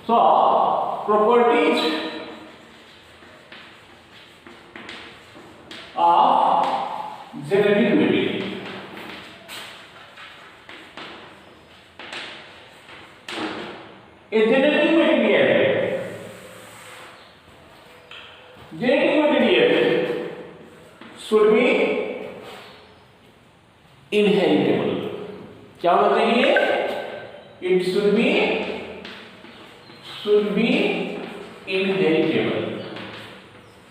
So properties of genetic material. A genetic material should be inheritable. क्या होना चाहिए? It should be inheritable.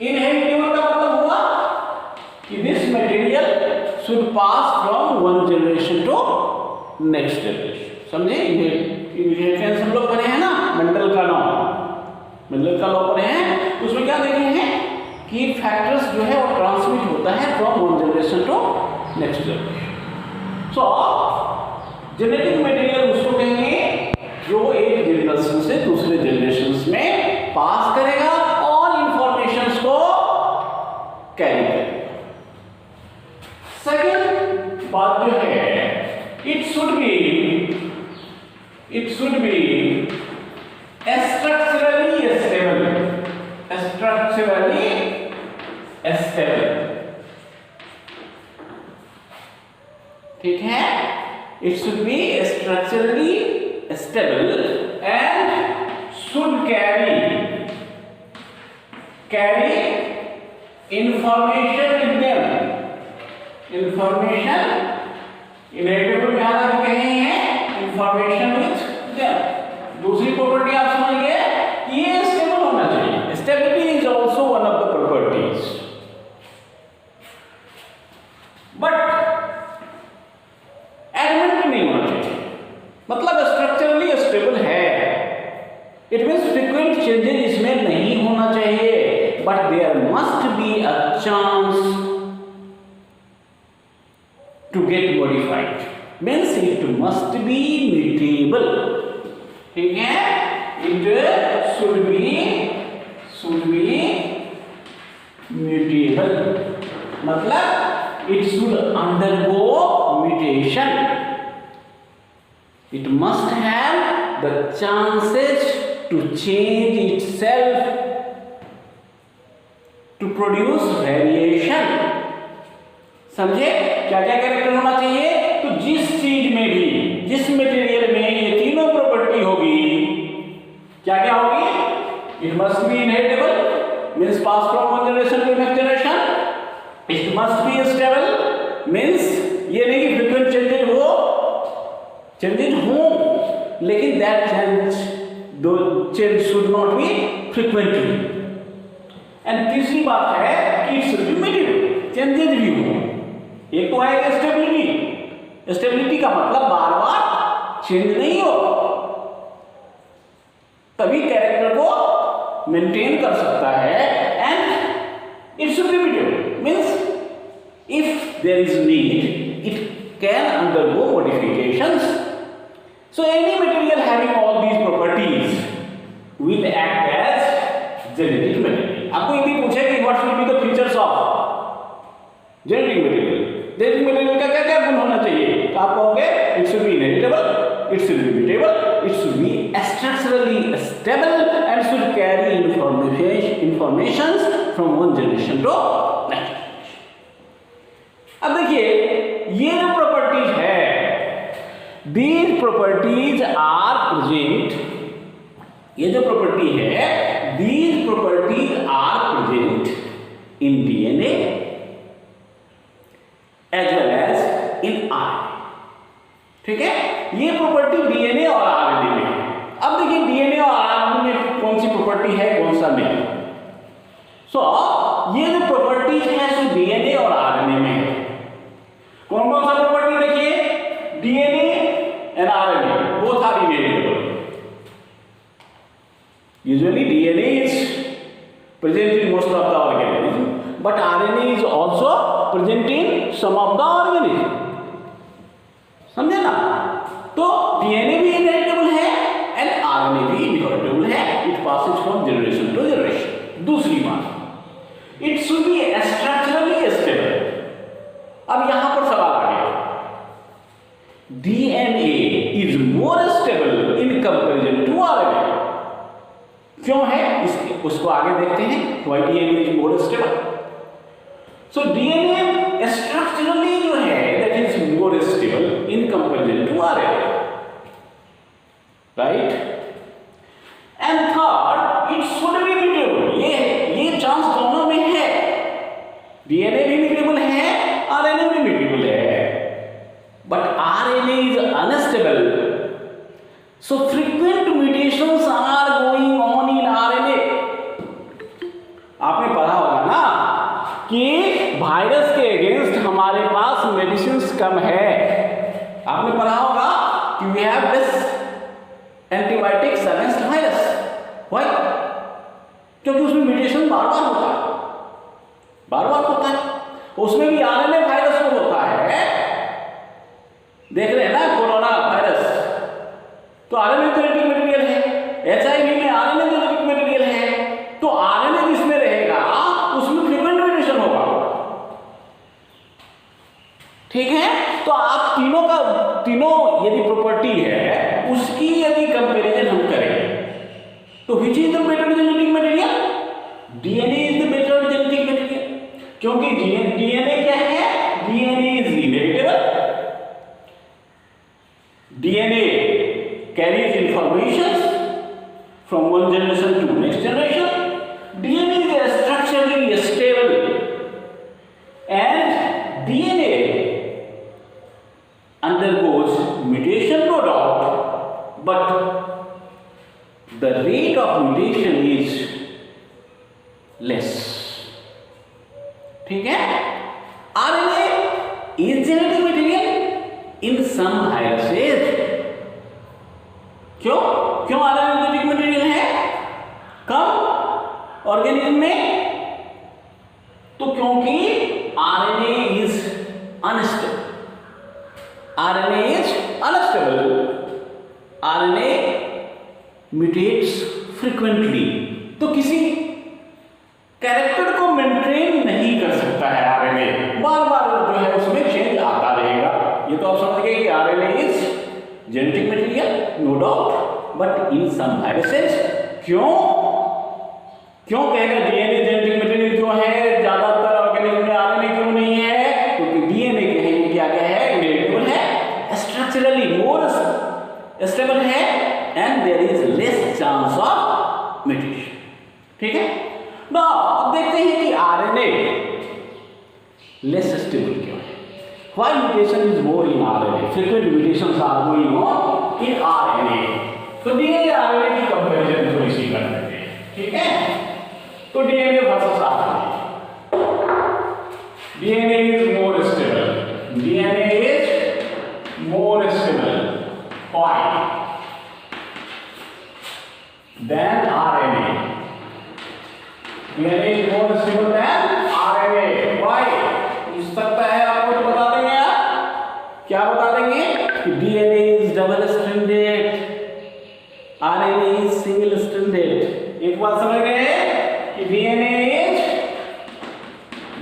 Inheritable का मतलब हुआ कि this material should pass from one generation to next generation. समझे? Inheritance हम लोग पढ़े हैं ना, मेंडल का लॉ पढ़े हैं, उसमें क्या देखे हैं कि फैक्टर्स जो है वो ट्रांसमिट होता है from one generation to next generation. So genetic material उसको कहेंगे जो एक जनरेशन से दूसरे जनरेशन में पास करेगा और इंफॉर्मेशंस को कैरी करेगा. सेकंड बात जो है, it should B structurally stable. ठीक है? It should be structurally stable and should carry information with them. Information inheritable में यहाँ तक कहे हैं information with them. दूसरी प्रॉपर्टी आप समझिए कि ये स्टेबल होना चाहिए. Stability is also one of the properties. But adamant नहीं होना चाहिए. मतलब स्ट्रक्चरली स्टेबल है. इट मीन्स फ्रीक्वेंट चेंजेस इसमें नहीं होना चाहिए. But there must be a chance to get modified. Means it must be mutable. ठीक है? It should be mutable. मतलब it should undergo mutation. It must have the chances to change itself, to produce variation. समझे? क्या क्या character होना चाहिए? तो जिस चीज में भी, जिस मटेरियल में ये तीनों प्रॉपर्टी होगी, क्या क्या होगी? It must be inheritable, means pass from one generation to next generation. It must be stable, means ये नहीं कि frequent changes हो, लेकिन that change should not be frequently. And तीसरी बात है कि it should be mutable, changes भी हो. एक तो है stability. Stability का मतलब बार बार चेंज नहीं हो, तभी कैरेक्टर को मेंटेन कर सकता है. And it should be mutable, means if there is need, it can undergo modifications. So any material having all these properties will act as genetic material. आपको ये भी पूछे कि what should be the features of genetic material? genetic material का क्या क्या गुण होना चाहिए? तो आप कहोगे it should be inheritable, it should be mutable, it should be structurally stable and should carry informations from one generation to next. अब देखिए ये जो प्रॉपर्टीज है, दीज प्रॉपर्टीज आर प्रेजेंट. ये जो प्रॉपर्टी है, these properties are present in DNA as well as in RNA. ठीक है? ये प्रॉपर्टी डीएनए और आरएनए में है. अब देखिए डीएनए और आरएनए में कौन सी प्रॉपर्टी है, कौन सा नहीं. सो ये जो प्रॉपर्टीज है सो डीएनए और आरएनए में है. कौन कौन सा प्रॉपर्टी देखिए? DNA and RNA both are inheritable. Usually DNA is present in most of the organism, but RNA is also present in some of the organism. समझे ना? तो डीएनए भी इनहेरिटेबल है एंड आरएनए भी इनहेरिटेबल है. It passes from generation to generation. दूसरी बात, it should be structurally stable. अब यहां पर सवाल आ गया, DNA is more stable in comparison to RNA. क्यों है उसको आगे देखते हैं। Why DNA is more stable. So DNA structurally जो है that is more stable in comparison to RNA, right. And third, it should be mutable. ये chance दोनों में है, डीएनए भी म्यूटेबल है, आरएनए भी म्यूटेबल है, but RNA is unstable. So frequent mutations are going on in RNA. आपने पढ़ा होगा ना कि वायरस के अगेंस्ट हमारे पास मेडिसिन्स कम है। आपने पढ़ा होगा कि we have less antibiotics against virus. Why? क्योंकि उसमें म्यूटेशन बार बार होता है। उसमें भी आरएनए वायरस को होता है। देख रहे हैं ना कोरोना वायरस, तो आरएनए जेनेटिक मटेरियल है। एचआईवी में आरएनए जेनेटिक मटेरियल है। तो आरएनए जिसमें रहेगा उसमें फ्रीक्वेंट म्यूटेशन होगा, ठीक है। तो आप तीनों यदि प्रॉपर्टी है उसकी यदि कंपैरिजन हम करें तो which is the better genetic material? DNA is the better genetic material, क्योंकि डीएनए क्या है? DNA is inheritable. DNA carries information from one generation to next generation. DNA is structurally stable and DNA undergoes mutation, no doubt, but the rate of mutation is less. ठीक है? RNA is genetic material in some viruses. क्यों RNA genetic material है कम organism में? तो क्योंकि RNA is unstable. RNA mutates frequently, तो किसी कैरेक्टर को मेंटेन नहीं कर सकता है आरएनए, बार बार जो है उसमें चेंज आता रहेगा। ये तो आप समझ गए कि RNA is genetic material, no doubt, but in some viruses. क्यों कहेगा डीएनए जेनेटिक मटेरियल क्यों है? ज्यादातर ऑर्गेनिज्म में आरएनए क्यों नहीं है? क्योंकि डीएनए कहेंगे क्या है? इनहेरिटेबल है, स्ट्रक्चरली मोर स्टेबल है, and there is less chance of mutation. ठीक है ना। अब देखते हैं कि आरएनए लेस स्टेबल क्यों है। Why mutation is more in RNA? Frequent mutations are going on in RNA. तो DNA RNA की कंपैरिजन थोड़ी सी कर लेते हैं, ठीक है। तो DNA versus RNA, DNA is more stable. DNA is more stable. Why? Than RNA. DNA is more stable than RNA. Why? हो सकता है आपको तो बता देंगे आप, क्या बता देंगे कि DNA is double stranded, RNA is single stranded. एक बात समझ गए कि DNA is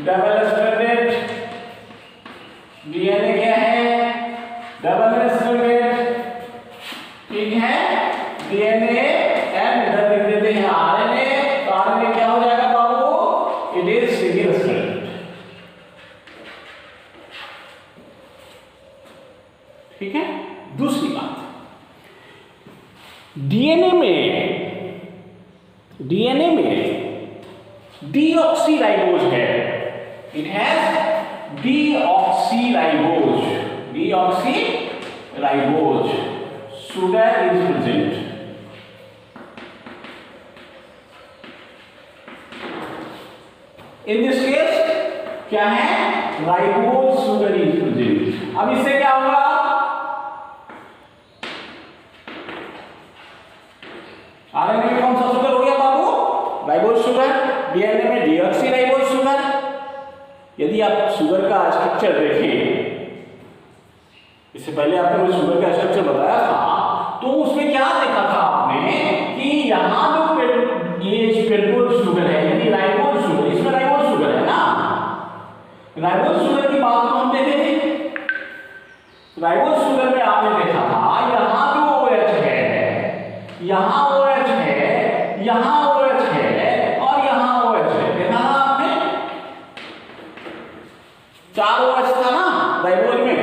double stranded, DNA क्या है? डबल स्ट्रैंडेड, ठीक है। डीएनए एंड इधर लिख देते हैं आरएनए, तो आरएनए क्या हो जाएगा बाबू? It is single stranded. ठीक है। दूसरी बात, डीएनए में डीऑक्सीराइबोज है। It has deoxyribose, sugar is present. In this case क्या है? Ribose sugar is present. अब इससे क्या होगा? आरएनए में कौन सा शुगर हो गया बाबू? Ribose sugar. डीएनए में डीऑक्सीराइबोज शुगर। यदि आप शुगर का स्ट्रक्चर देखें, इससे पहले आपने मुझे शुगर का स्ट्रक्चर बताया था, तो उसमें क्या देखा था आपने कि यहाँ जो ये पेंटोज शुगर है यानी राइबोज शुगर, इसमें राइबोज शुगर है ना। राइबोज शुगर की बात तो हम देखे थे। राइबोज शुगर में आपने देखा था यहाँ जो OH है, यहाँ OH है, यहां OH है और यहां OH है, देखा ना आपने, 4 OH था ना राइबोज में,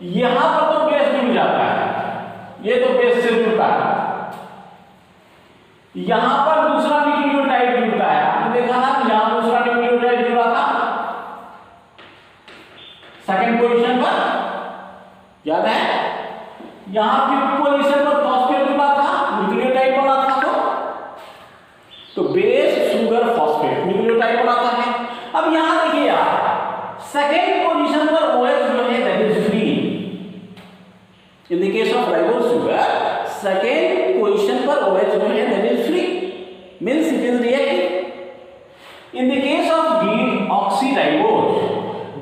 यहां पर तो बेस जुड़ जाता है, ये तो बेस से जुड़ता है, यहां पर दूसरा न्यूक्लियोटाइड जुड़ता है, आपने देखा ना यहां दूसरा न्यूक्लियोटाइड जुड़ा था सेकंड पोजीशन पर, याद है, यहां फिफ्थ पोजीशन पर फॉस्फेट जुड़ा था, न्यूक्लियोटाइड बना था, तो बेस शुगर फॉस्फेट न्यूक्लियोटाइड बनाता है। अब यहां देखिए आप, सेकंड पोजीशन पर OH जो है that is free, in the case of ribose sugar second position पर OH जो है that is free, means it is reactive. In the case of deoxyribose,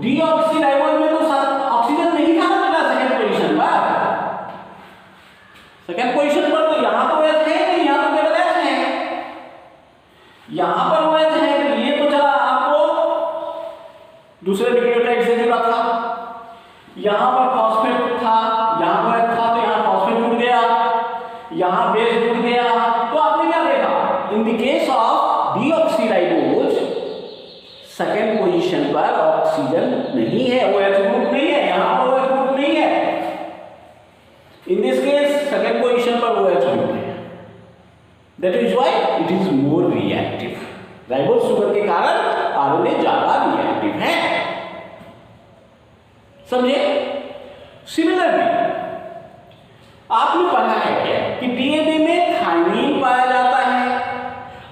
deoxyribose में तो ऑक्सीजन नहीं था ना सेकंड पोजीशन पर, सेकंड पोजीशन पर तो यहां तो OH है नहीं, यहां तो केवल H है, यहां पर OH है, तो ये तो चला आपको दूसरे न्यूक्लियोटाइड से जुड़ा था, यहां पर फॉस्फेट था, यहां पर था, तो यहां फॉस्फेट जुड़ गया, यहां बेस जुड़ गया, तो आपने क्या देखा, इन the case of deoxyribose second position पर ऑक्सीजन नहीं है, OH ग्रुप नहीं है, यहां पर OH ग्रुप नहीं है, इन दिस केस सेकंड पोजीशन पर OH ग्रुप है, that is why it is more reactive. Ribose sugar के कारण आरएनए ज्यादा रिएक्टिव है, समझे। सिमिलरली आपने पढ़ा है कि डीएनए में थाइमिन पाया जाता है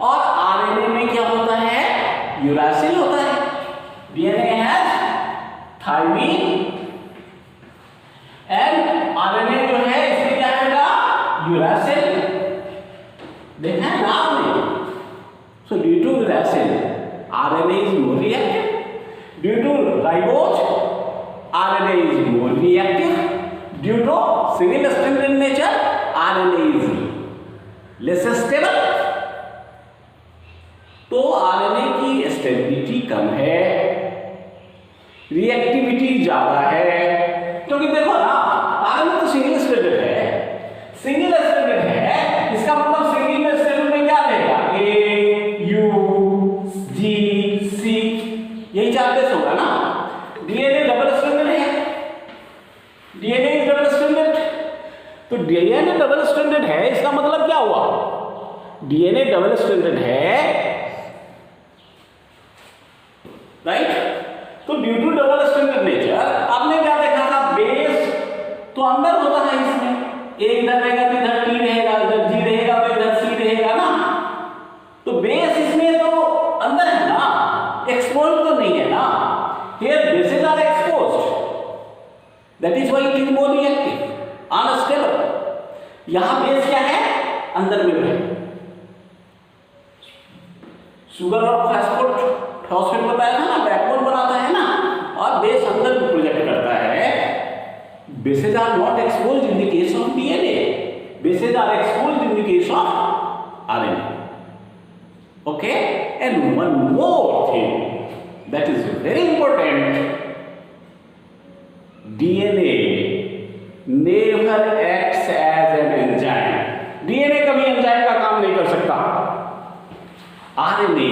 और आरएनए में क्या होता है, यूरासिल होता है। DNA has thymine and RNA जो है इसमें क्या होगा, यूरासिल, देखा है ना आपने। So due to uracil RNA is more reactive, due to ribose RNA is more reactive, due to single stranded nature RNA is less stable, तो RNA की स्टेबिलिटी कम है, रिएक्टिविटी ज्यादा है, क्योंकि देखो ना RNA तो सिंगल स्ट्रैंडेड है, सिंगल स्ट्रैंडेड है, इसका मतलब सिंगल स्ट्रैंड में क्या रहेगा, A U G C, यही 4 बेस होगा ना। डीएनए डबल स्ट्रैंडेड है, डीएनए इज डबल स्ट्रैंडेड, तो डीएनए डबल स्ट्रैंडेड है, इसका मतलब क्या हुआ, डीएनए डबल स्ट्रैंडेड है, राइट। तो due to double stranded nature आपने क्या देखा था, बेस तो अंदर होता है इसमें, ए इधर रहेगा तो इधर टी रहेगा, इधर जी रहेगा तो इधर सी रहेगा ना, तो बेस इसमें तो अंदर है ना, एक्सपोज तो नहीं है ना। Here bases are exposed, that is why it is more reactive, unstable. यहाँ बेस क्या है, अंदर में है, शुगर और फॉस्फेट बताया था ना, बैकबोन बनाता है ना, और बेस अंदर को प्रोजेक्ट करता है। Bases are not exposed in the case of DNA, bases are exposed in the case of RNA, okay. And one more thing that is very important, DNA never acts as an enzyme, DNA कभी enzyme का काम नहीं कर सकता। RNA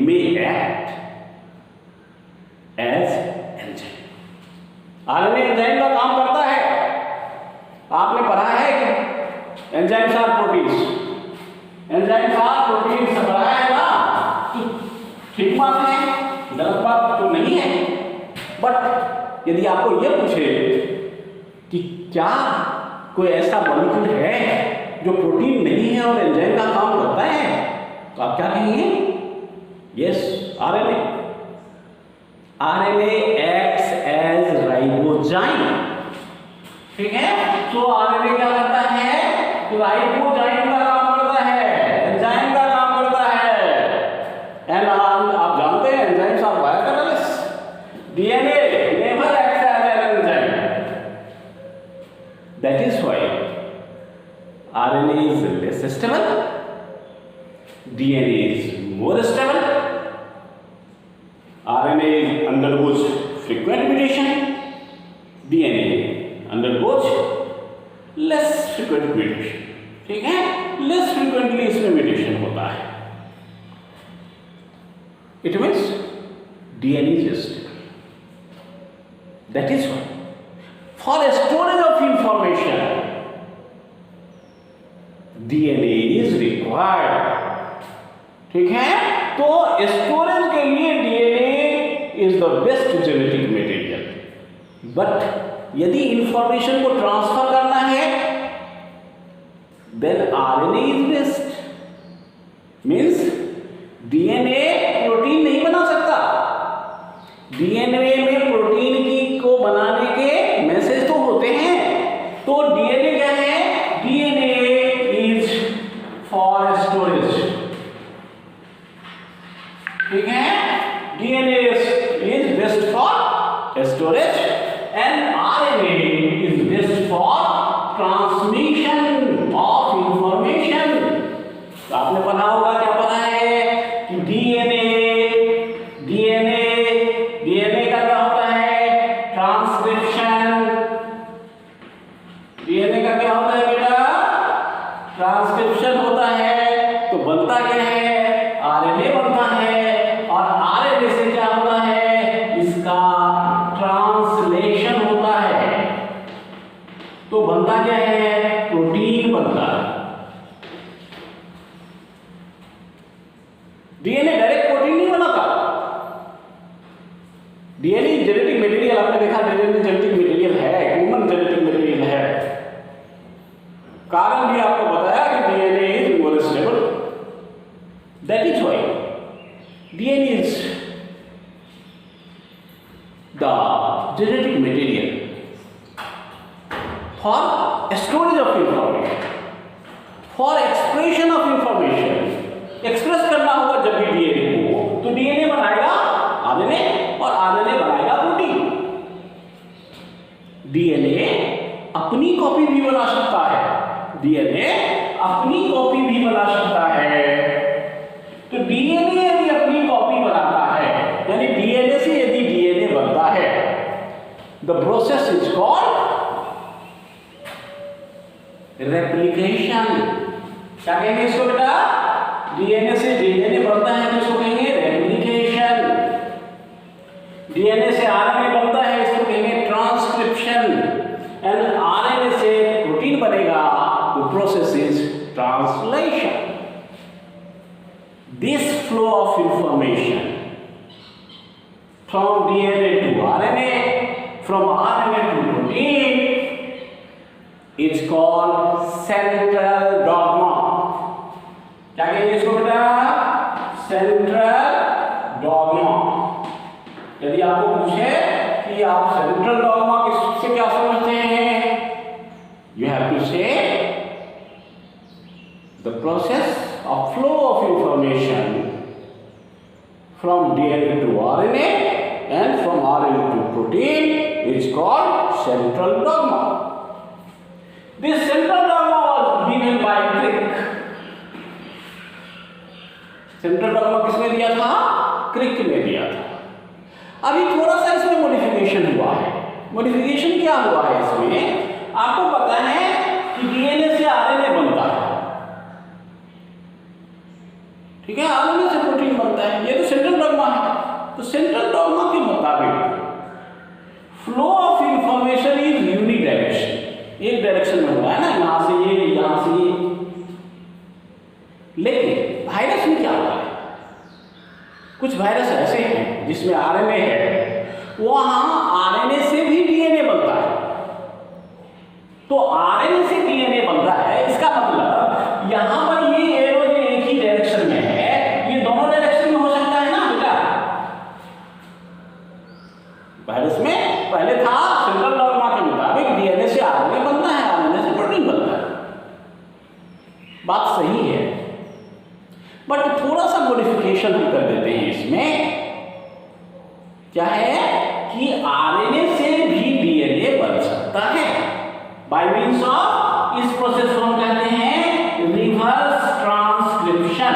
may act as enzyme, RNA enzyme का काम करता है। आपने पढ़ा है कि enzymes are proteins, enzymes are proteins पढ़ा है ना, ठीक बात है, गलत बात तो नहीं है। बट यदि आपको यह पूछे कि क्या कोई ऐसा मॉलिक्यूल है जो प्रोटीन नहीं है और एंजाइम का काम करता है, तो आप क्या कहेंगे, yes, RNA. RNA acts as ribozyme, ठीक है। तो आरएनए क्या करता है, राइबोजाइम का काम करता है, एंजाइम का काम करता है। एंड आप जानते हैं enzymes are biocatalyst, DNA never acts as an enzyme, that is why RNA is less stable, DNA is more stable. RNA undergoes frequent mutation, DNA undergoes less frequent mutation, ठीक है, less frequently इसमें mutation होता है। It means DNA is stable. That is why for storage of information DNA is required, ठीक है। तो storage के लिए DNA is the best genetic material, but यदि इंफॉर्मेशन को ट्रांसफर करना है then RNA is best. Means DNA protein नहीं बना सकता, डीएनए में प्रोटीन की को बनाने के मैसेज तो होते हैं, तो डीएनए क्या है, डीएनए इज फॉर स्टोरेज, ठीक है, DNA is best for storage and RNA is best for transmission of information. तो आपने पढ़ा होगा, क्या पढ़ा है कि डीएनए का क्या होता है, ट्रांसक्रिप्शन। डीएनए का क्या होता है बेटा, ट्रांसक्रिप्शन होता है। तो बनता क्या है, आरएनए बनता है, और आरएनए से क्या होता है, इसका ट्रांसलेशन होता है। तो बनता क्या है, प्रोटीन बनता है। डीएनए डायरेक्ट प्रोटीन नहीं बनाता, डीएनए जेनेटिक मटेरियल, आपने देखा डीएनए जेनेटिक मटेरियल है, ह्यूमन जेनेटिक मटेरियल है। कारण भी आपको बताया कि DNA is more stable, that is why DNA is the genetic material for storage of information, for expression of information. Express करना होगा जब भी डीएनए को, तो डीएनए बनाएगा आरएनए और आरएनए बनाएगा प्रोटीन। डीएनए अपनी कॉपी भी बना सकता है, डीएनए अपनी कॉपी भी बना सकता है। तो डीएनए यदि अपनी कॉपी बनाता है, यानी डीएनए से यदि डीएनए बनता है, the process is called replication. क्या कहेंगे इसको बेटा, डीएनए से डीएनए बनता है तो इसको कहेंगे रेप्लिकेशन। डीएनए से आरएनए बनता है, इसको कहेंगे ट्रांसक्रिप्शन। एंड आरएनए से प्रोटीन बनेगा, the process is translation. This flow of information from DNA to RNA, from RNA to protein is called central dogma। क्या कहेंगे इसको बेटा, सेंट्रल डॉगमा। यदि आपको पूछे कि आप सेंट्रल डॉगमा किससे क्या समझते हैं, you have to say the process of flow of information from DNA to RNA and from RNA to protein is called central dogma. This central dogma was given by Crick। Central dogma किसने दिया था, क्रिक ने दिया था। अभी थोड़ा सा इसमें मॉडिफिकेशन हुआ है। मॉडिफिकेशन क्या हुआ है इसमें, आपको पता है कि डीएनए से आरएनए बनता है, ठीक है, आरएनए से प्रोटीन बनता है, ये तो सेंट्रल डॉगमा है। तो सेंट्रल डॉगमा के मुताबिक फ्लो ऑफ इंफॉर्मेशन इज यूनिडायरेक्शन, एक डायरेक्शन में हो रहा है ना, यहां से ये, यहां से ये। लेकिन वायरस में क्या होता है, कुछ वायरस ऐसे हैं जिसमें आरएनए है, वहां आरएनए से भी डीएनए बनता है। तो आरएनए से डीएनए बनता है, इसका मतलब यहां पर ये एरो जो एक ही डायरेक्शन में है, ये दोनों डायरेक्शन में हो सकता है ना बेटा। वायरस में पहले था सेंट्रल डॉगमा के मुताबिक डीएनए से आरएनए बनता है, आरएनए से प्रोटीन बनता है, बात सही है। बट थोड़ा सा मॉडिफिकेशन हम कर देते हैं इसमें, क्या है कि आरएनए से भी डीएनए बन सकता है बाय मींस ऑफ, इस प्रोसेस को हम कहते हैं रिवर्स ट्रांसक्रिप्शन।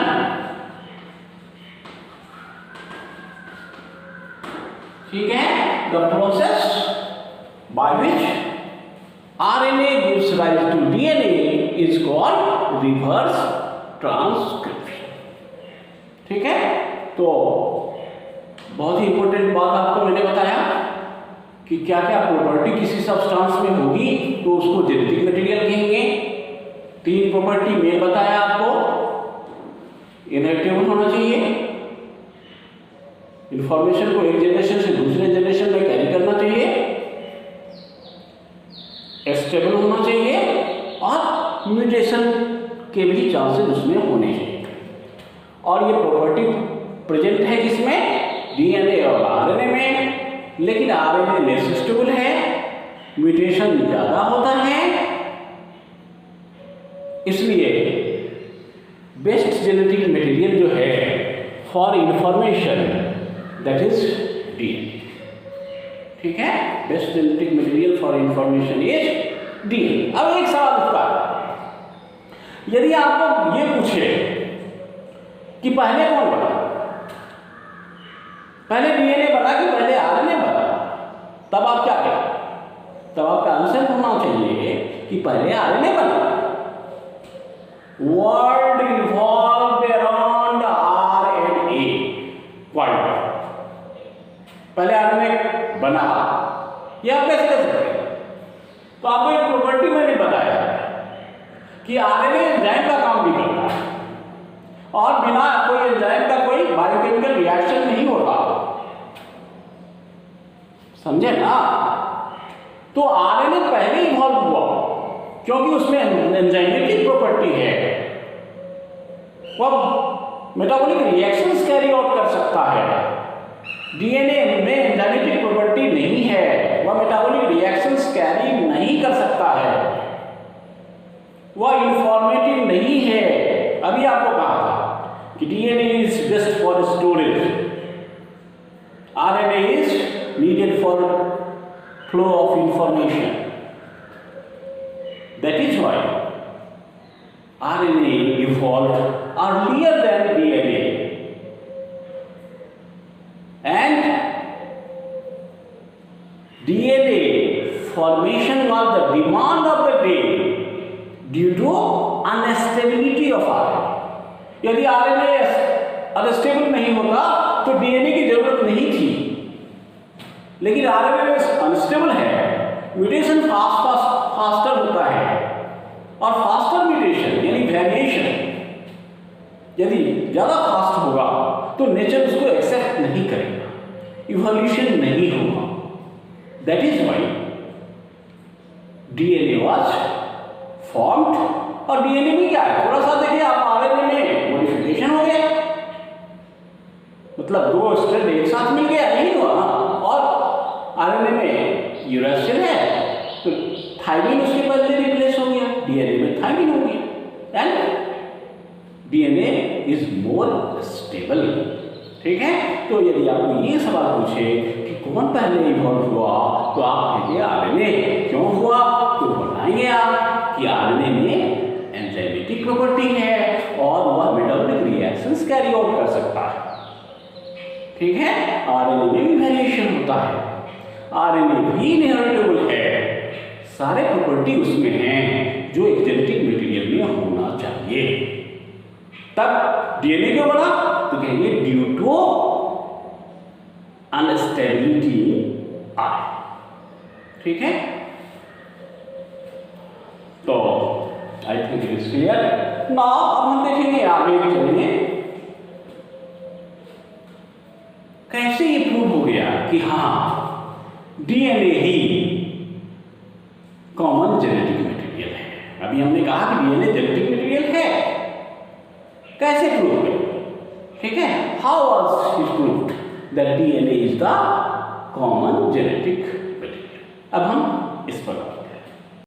ठीक है, the process by which RNA gives rise to DNA is called reverse transcription. ठीक है, तो बहुत ही इंपॉर्टेंट बात आपको मैंने बताया कि क्या क्या प्रॉपर्टी किसी सब्सटेंस में होगी तो उसको जेनेटिक मटेरियल कहेंगे। 3 प्रॉपर्टी मैं बताया आपको, इनहेरिटेबल होना चाहिए, इंफॉर्मेशन को एक जनरेशन से दूसरे जनरेशन में कैरी करना चाहिए, स्टेबल होना चाहिए और म्यूटेशन के भी चांसेस उसमें होने चाहिए। और ये प्रॉपर्टी प्रेजेंट है किसमें? डीएनए और आरएनए में, लेकिन आरएनए लेस स्टेबल है, म्यूटेशन ज्यादा होता है, इसलिए बेस्ट जेनेटिक मटेरियल जो है for information that is DNA. ठीक है, best genetic material for information is DNA. अब एक सवाल उठता है, यदि आपको ये पूछे कि पहले कौन बना, पहले डीएनए बना कि पहले आरएनए बना, तब आप क्या कहें? तब आपका आंसर होना चाहिए कि पहले आरएनए बना। World evolved around RNA, world पहले आरएनए बना, ये आप कैसे कर सकते हैं? तो आपको एक प्रॉपर्टी मैंने बताया कि आरएनए एंजाइम का काम भी करता है और बिना कोई एंजाइम का कोई बायोकेमिकल रिएक्शन नहीं होता, समझे ना? तो आरएनए पहले इवॉल्व हुआ क्योंकि उसमें एंजाइमेटिक प्रॉपर्टी है, वह मेटाबॉलिक रिएक्शंस कैरी आउट कर सकता है। डीएनए में एंजाइमेटिक प्रॉपर्टी नहीं है, वह मेटाबॉलिक रिएक्शंस कैरी नहीं कर सकता है, वह इंफॉर्मेटिव नहीं है। अभी आपको कहा था कि DNA is best for storage, RNA is needed for flow of information. That is why RNA evolved earlier than DNA and DNA formation was the demand of the day due to unstability of RNA. यदि RNA unstable नहीं होता तो DNA की जरूरत नहीं थी, लेकिन RNA unstable है, म्यूटेशन फास्टर होता है और फास्टर म्यूटेशन यानी वेरिएशन यदि ज्यादा फास्ट होगा तो नेचर उसको एक्सेप्ट नहीं करेगा, इवोल्यूशन नहीं होगा। That is why DNA was formed. और डीएनए में क्या है, थोड़ा सा देखिए आप, आरएनए में मॉडिफिकेशन हो गया, मतलब 2 स्ट्रैंड एक साथ मिल गया, नहीं हुआ ना? और आरएनए में यूरेसिल है तो थायमिन उसके बदले रिप्लेस हो गया, डीएनए में थायमिन हो गया, and DNA is more stable. ठीक है, तो यदि आपको ये सवाल पूछे कि कौन पहले इवॉल्व हुआ तो आप कहेंगे आरएनए। क्यों हुआ? तो बताएंगे आप कि आरएनए में एंजाइमेटिक प्रॉपर्टी है और वह मेटाबॉलिक रिएक्शंस कैरी आउट कर सकता है। ठीक है, आरएनए में भी वेरिएशन होता है, आरएनए भी इनहेरिटेबल है, सारे प्रॉपर्टी उसमें हैं जो एक जेनेटिक मटेरियल में होना चाहिए। तब डीएनए क्यों बना? तो कहेंगे ड्यू टू अनस्टेबिलिटी आर। ठीक है, तो I think it is clear now. अब हम देखेंगे, आगे भी चलेंगे, कैसे ये प्रूव हो गया कि हाँ डीएनए ही कॉमन जेनेटिक मटेरियल है। अभी हमने कहा कि डीएनए जेनेटिक मटेरियल है, कैसे प्रूव हुआ? ठीक है, how was it proved that DNA is the common genetic material? अब हम इस पर